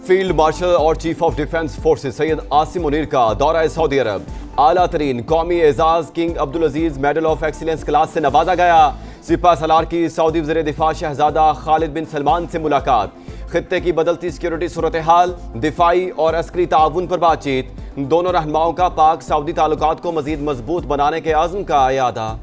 Field marshal और chief of defence forces Syed Asim Munir का दौरा सऊदी अरब। आला तरीन कौमी एजाज King Abdul Aziz medal of excellence class से नवाजा गया। सिपा सलार की सऊदी वज़ीर दिफा शहजादा खालिद बिन सलमान से मुलाकात। खित्ते की बदलती सिक्योरिटी सूरत हाल, दिफाई और अस्करी ताउन पर बातचीत। दोनों रहनुमाओं का पाक सऊदी ताल्लुकात को मजीद मजबूत बनाने के आज़म का इयादा।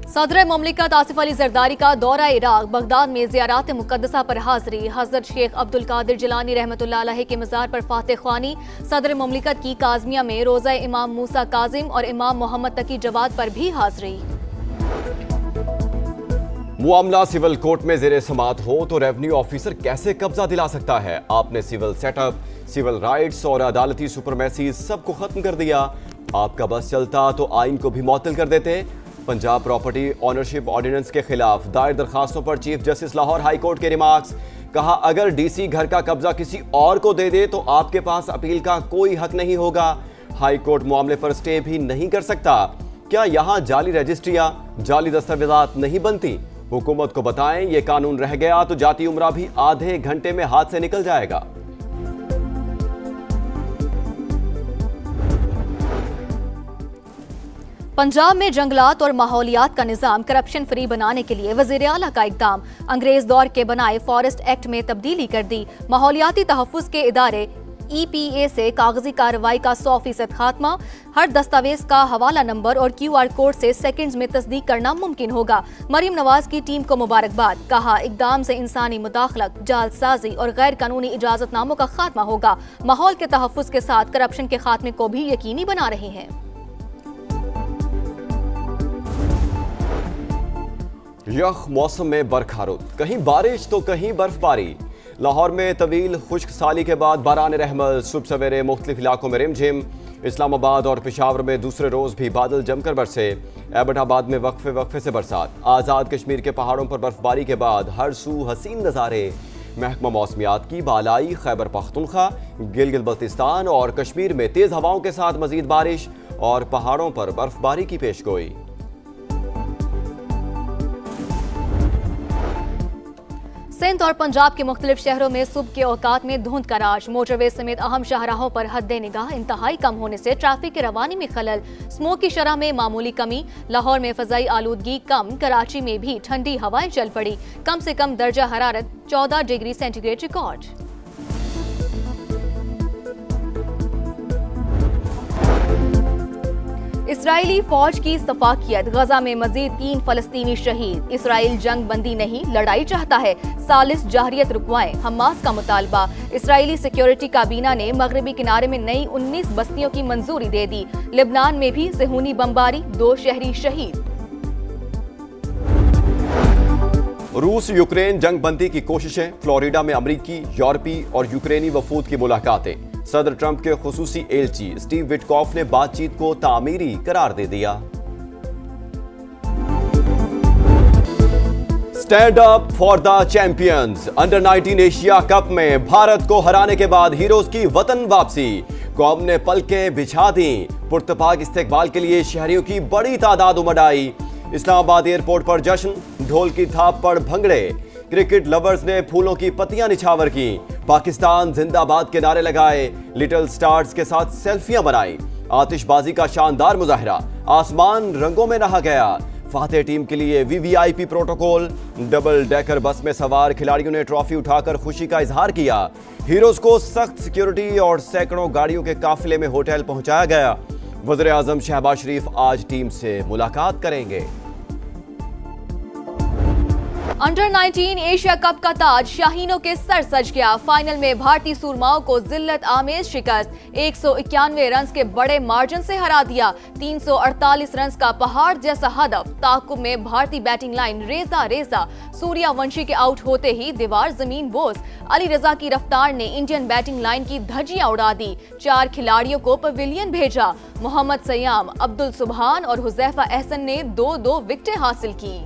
सदर ममलिकत आसिफ अली जरदारी का दौरा इराक। बगदाद में ज़ियारात मुक़द्दसा पर हाज़री। हज़रत शेख अब्दुल कादिर जिलानी रहमतुल्लाह अलैह के मज़ार पर फातह ख्वानी। सदर ममलिकत की काज़मिया में रोज़ा इमाम मूसा काजिम और इमाम मोहम्मद तकी जवाद पर भी हाज़री। मामला सिविल कोर्ट में ज़ेरे समाअत हो तो रेवेन्यू ऑफिसर कैसे कब्जा दिला सकता है? आपने सिविल सेटअप, सिविल राइट्स और अदालती सुपरमेसी सबको खत्म कर दिया। आपका बस चलता तो आइन को भी मुअत्तल कर देते। पंजाब प्रॉपर्टी ऑनरशिप ऑर्डिनेंस के खिलाफ दायर दरखास्तों पर chief justice Lahore high court के रिमार्क्स। कहा, अगर डीसी घर का कब्जा किसी और को दे दे तो आपके पास अपील का कोई हक नहीं होगा। हाई कोर्ट मामले पर स्टे भी नहीं कर सकता। क्या यहां जाली रजिस्ट्रियां, जाली दस्तावेजात नहीं बनती? हुकूमत को बताएं ये कानून रह गया तो जाती उम्रा भी आधे घंटे में हाथ से निकल जाएगा। पंजाब में जंगलात और माहौलियात का निज़ाम करप्शन फ्री बनाने के लिए वज़ीर आला का इक़दाम। अंग्रेज दौर के बनाए फॉरेस्ट एक्ट में तब्दीली कर दी। माहौलियाती तहफ़्फ़ुज़ के इदारे EPA से कागजी कार्रवाई का 100% खात्मा। हर दस्तावेज का हवाला नंबर और QR कोड से सेकंड्स में तस्दीक करना मुमकिन होगा। मरीम नवाज की टीम को मुबारकबाद। कहा, इक़दाम से इंसानी मुदाखलत, जालसाजी और गैर कानूनी इजाज़तनामों का खात्मा होगा। माहौल के तहफ़्फ़ुज़ के साथ करप्शन के खात्मे को भी यकीनी बना रहे हैं। यख मौसम में बरखारुद, कहीं बारिश तो कहीं बर्फबारी। लाहौर में तवील खुश्क साली के बाद बारान रहमत। सुबह सवेरे मुख्तलिफ इलाकों में रिमझिम। इस्लामाबाद और पेशावर में दूसरे रोज भी बादल जमकर बरसे। एबटाबाद में वक्फे वक्फे से बरसात। आज़ाद कश्मीर के पहाड़ों पर बर्फबारी के बाद हर सू हसीन नज़ारे। महकमा मौसमियात की बालाई खैबर पख्तूनख्वा, गिलगित बल्तिस्तान और कश्मीर में तेज हवाओं के साथ मजीद बारिश और पहाड़ों पर बर्फबारी की पेशगोई। सिंध और पंजाब के मुख्तलिफ शहरों में सुबह के औकात में धुंध का राज। मोटरवे समेत अहम शाहराहों पर हद्दे निगाह इंतहाई कम होने से ट्रैफिक की रवानी में खलल। स्मोक की शरह में मामूली कमी। लाहौर में फजाई आलूदगी कम। कराची में भी ठंडी हवाएं चल पड़ी। कम से कम दर्जा हरारत 14 डिग्री सेंटीग्रेड रिकॉर्ड। इसराइली फौज की सफाकियत। गजा में मजीद 3 फलस्तीनी शहीद। इसराइल जंग बंदी नहीं, लड़ाई चाहता है। सालिस जाहरियत रुकवाएं, हमास का मुतालबा। इसराइली सिक्योरिटी काबीना ने मगरबी किनारे में नई 19 बस्तियों की मंजूरी दे दी। लेबनान में भी सेहूनी बमबारी, 2 शहरी शहीद। रूस यूक्रेन जंग बंदी की कोशिशें। फ्लोरिडा में अमरीकी, यूरोपीय और यूक्रेनी वफूद की मुलाकातें। सदर ट्रंप के खुसूसी एलची स्टीव विटकॉफ ने बातचीत को तामीरी करार दे दिया। Stand up for the champions. Under 19 Asia cup में भारत को हराने के बाद हीरोज की वतन वापसी। कौम ने पलकें बिछा दी। पुरतपाक इस्तेकबाल के लिए शहरियों की बड़ी तादाद उमड़ आई। इस्लामाबाद एयरपोर्ट पर जश्न, ढोल की थाप पर भंगड़े। क्रिकेट लवर्स ने फूलों की पत्तियां निछावर की। पाकिस्तान जिंदाबाद के नारे लगाए। लिटिल स्टार्स के साथ सेल्फियां बनाई। आतिशबाजी का शानदार मुजाहरा। आसमान रंगों में नहा गया। फातेह टीम के लिए VVIP protocol. Double decker bus में सवार खिलाड़ियों ने ट्रॉफी उठाकर खुशी का इजहार किया। हीरोज को सख्त सिक्योरिटी और सैकड़ों गाड़ियों के काफिले में होटल पहुंचाया गया। वज़ीर आज़म शहबाज शरीफ आज टीम से मुलाकात करेंगे। अंडर 19 एशिया कप का ताज शाहीनों के सर सज गया। फाइनल में भारतीय सूरमाओं को जिल्लत आमेज शिकस्त। 191 रन के बड़े मार्जिन से हरा दिया। 348 रन का पहाड़ जैसा हदफ। ताकुब में भारतीय बैटिंग लाइन रेजा रेजा। सूर्यवंशी के आउट होते ही दीवार जमीन बोस। अली रजा की रफ्तार ने इंडियन बैटिंग लाइन की धज्जियां उड़ा दी। 4 खिलाड़ियों को पवेलियन भेजा। मोहम्मद सयाम, अब्दुल सुबहान और हुजैफा एहसन ने 2-2 विकेटें हासिल की।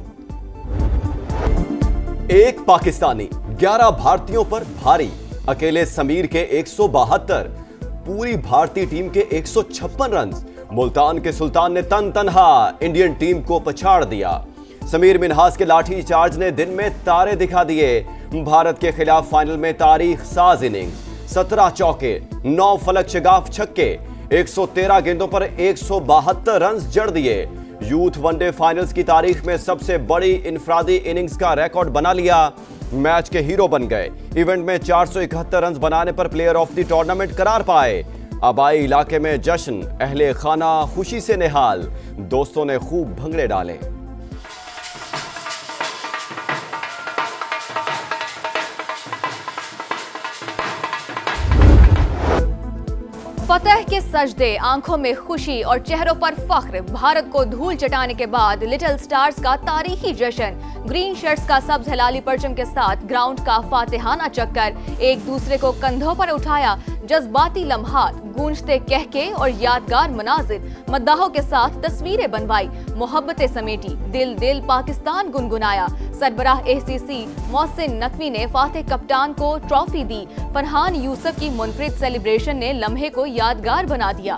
एक पाकिस्तानी 11 भारतीयों पर भारी। अकेले समीर के 172, पूरी भारतीय टीम के 156 रन। मुल्तान के सुल्तान ने तन तनहा इंडियन टीम को पछाड़ दिया। समीर मिन्हास के लाठी चार्ज ने दिन में तारे दिखा दिए। भारत के खिलाफ फाइनल में तारीख साज इनिंग्स, 17 चौके, 9 फलक शगाफ छक्के, 113 गेंदों पर 172 रन जड़ दिए। यूथ वनडे फाइनल्स की तारीख में सबसे बड़ी इनफरादी इनिंग्स का रिकॉर्ड बना लिया। मैच के हीरो बन गए। इवेंट में 471 रन बनाने पर प्लेयर ऑफ द टूर्नामेंट करार पाए। आबाई इलाके में जश्न, अहले खाना खुशी से निहाल, दोस्तों ने खूब भंगड़े डाले। फतह के सजदे, आंखों में खुशी और चेहरों पर फख्र। भारत को धूल चटाने के बाद लिटिल स्टार्स का तारीखी जश्न। ग्रीन शर्ट्स का सब्ज हिलाली परचम के साथ ग्राउंड का फातिहाना चक्कर, एक दूसरे को कंधों पर उठाया, जज्बाती लम्हात, गूंजते कहके और यादगार मनाजिर। मद्दाहों के साथ तस्वीरें बनवाई, मोहब्बतें समेटी, दिल दिल पाकिस्तान गुनगुनाया। सरबराह एसीसी मोहसिन नकवी ने फातिह कप्तान को ट्रॉफी दी। फरहान यूसुफ की मुनफरिद सेलिब्रेशन ने लम्हे को यादगार बना दिया।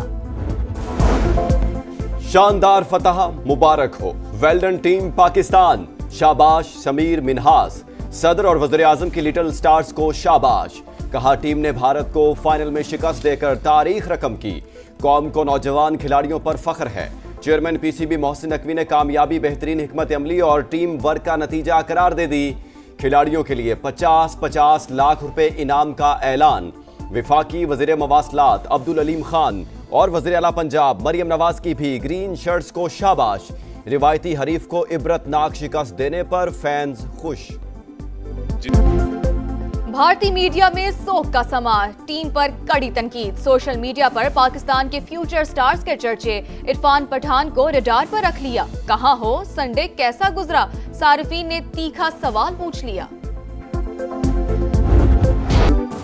शानदार फतह मुबारक हो, वेल्डन टीम पाकिस्तान। शाबाश समीर मिन्हास। सदर और वज़ीर आज़म की लिटिल स्टार्स को शाबाश। कहा टीम ने भारत को फाइनल में शिकस्त देकर तारीख रकम की। कौम को नौजवान खिलाड़ियों पर फख्र है। चेयरमैन पीसीबी मोहसिन नकवी ने कामयाबी बेहतरीन हिकमत अमली और टीम वर्क का नतीजा करार दे दी। खिलाड़ियों के लिए 50-50 लाख रुपए इनाम का ऐलान। विफाकी वज़ीर मवासलात अब्दुल अलीम खान और वज़ीर आला पंजाब मरियम नवाज की भी ग्रीन शर्ट्स को शाबाश। रिवायती हरीफ को इबरतनाक शिकस्त देने पर फैंस खुश। भारतीय मीडिया में सोख का समा, टीम पर कड़ी तनकीद। सोशल मीडिया पर पाकिस्तान के फ्यूचर स्टार्स के चर्चे। इरफान पठान को रडार पर रख लिया, कहां हो, संडे कैसा गुजरा, सारिफीन ने तीखा सवाल पूछ लिया।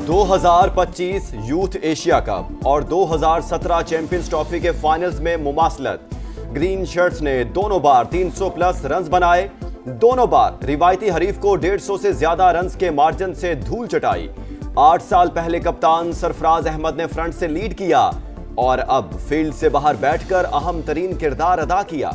2025 यूथ एशिया कप और 2017 चैंपियंस ट्रॉफी के फाइनल्स में मुमासलत। ग्रीन शर्ट्स ने दोनों बार 300 प्लस रन्स बनाए। दोनों बार रिवायती हरीफ को 150 से ज्यादा रन्स के मार्जिन से धूल चटाई। 8 साल पहले कप्तान सरफराज अहमद ने फ्रंट से लीड किया और अब फील्ड से बाहर बैठकर अहम तरीन किरदार अदा किया।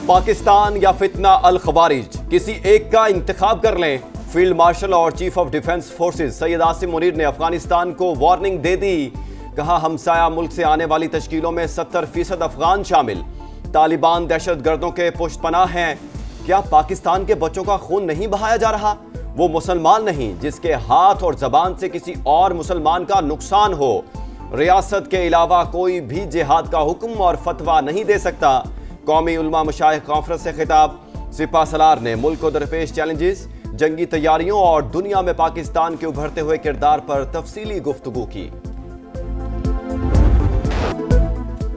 पाकिस्तान या फितना अल खवारिज, किसी एक का इंतखाब कर लें। फील्ड मार्शल और chief of defence forces Syed Asim Munir ने अफगानिस्तान को वार्निंग दे दी। कहा हमसाया मुल्क से आने वाली तश्कीलों में 70% अफगान शामिल। तालिबान दहशतगर्दों के पुष्टपनाह हैं। क्या पाकिस्तान के बच्चों का खून नहीं बहाया जा रहा? वो मुसलमान नहीं जिसके हाथ और जबान से किसी और मुसलमान का नुकसान हो। रियासत के अलावा कोई भी जिहाद का हुक्म और फतवा नहीं दे सकता। कौमी उलमा मशाइख कॉन्फ्रेंस से खिताब। सिपा सलार ने मुल्क को दरपेश चैलेंजेस, जंगी तैयारियों और दुनिया में पाकिस्तान के उभरते हुए किरदार पर तफसीली गुफ्तगू की।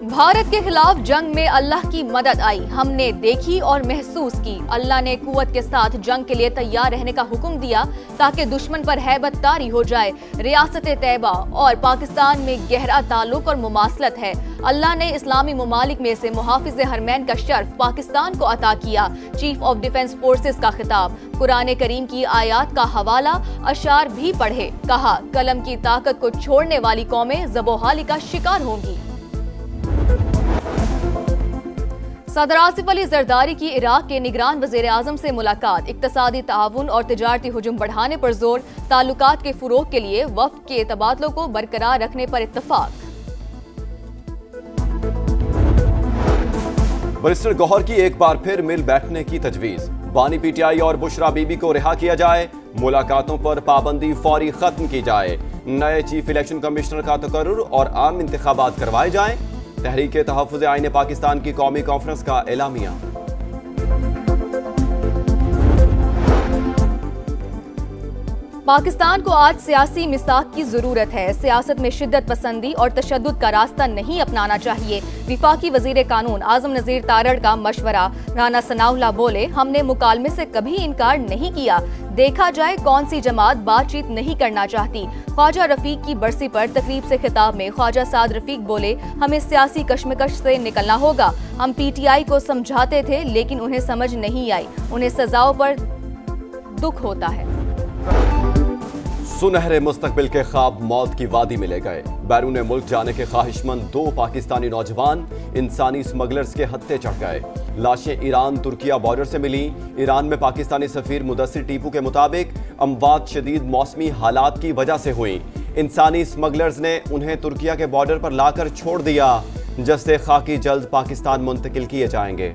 भारत के खिलाफ जंग में अल्लाह की मदद आई, हमने देखी और महसूस की। अल्लाह ने कुव्वत के साथ जंग के लिए तैयार रहने का हुक्म दिया ताकि दुश्मन पर हैबत तारी हो जाए। रियासत तैयबा और पाकिस्तान में गहरा ताल्लुक और मुमासलत है। अल्लाह ने इस्लामी ममालिक में से मुहाफिज हरमैन का शर्फ पाकिस्तान को अता किया। चीफ ऑफ डिफेंस फोर्सेस का खिताब। कुरान करीम की आयात का हवाला, अशार भी पढ़े। कहा कलम की ताकत को छोड़ने वाली कौमें ज़बोहाली का शिकार होंगी। सदर आसिफ अली जरदारी की इराक के निगरान वज़ीर आज़म से मुलाकात। इक्तसादी ताउन और तिजारती हुजूम बढ़ाने पर जोर। ताल्लुकात के फरोग के लिए वफ्द के तबादलों को बरकरार रखने पर इत्तफाक। बैरिस्टर गौहर की एक बार फिर मिल बैठने की तजवीज। बानी पीटीआई और बुशरा बीबी को रिहा किया जाए। मुलाकातों पर पाबंदी फौरी खत्म की जाए। नए चीफ इलेक्शन कमिश्नर का तकर्रुर और आम इंतखाबात करवाए जाएं। तहरीक तहफ़्फ़ुज़ आईन पाकिस्तान की कौमी कॉन्फ्रेंस का एलामिया। पाकिस्तान को आज सियासी मिसाक की जरूरत है। सियासत में शिद्दत पसंदी और तशद्दुद का रास्ता नहीं अपनाना चाहिए। विफाकी वजीर कानून आजम नजीर तारड़ का मशवरा। राना सनाउल्लाह बोले, हमने मुकालमे से कभी इनकार नहीं किया। देखा जाए कौन सी जमात बातचीत नहीं करना चाहती। ख्वाजा रफीक की बरसी पर तकरीब से खिताब में ख्वाजा साद रफीक बोले, हमें सियासी कश्मकश से निकलना होगा। हम पीटीआई को समझाते थे लेकिन उन्हें समझ नहीं आई। उन्हें सजाओं पर दुख होता है। सुनहरे मुस्तकबिल के ख्वाब मौत की वादी में ले गए। बैरून मुल्क जाने के ख्वाहिशमंद 2 पाकिस्तानी नौजवान इंसानी स्मगलर्स के हत्थे चढ़ गए। लाशें ईरान तुर्किया बॉर्डर से मिली। ईरान में पाकिस्तानी सफीर मुदस्सिर टीपू के मुताबिक अमवात शदीद मौसमी हालात की वजह से हुई। इंसानी स्मगलर्स ने उन्हें तुर्किया के बॉर्डर पर लाकर छोड़ दिया। जस्ते खाकी जल्द पाकिस्तान मुंतकिल किए जाएंगे।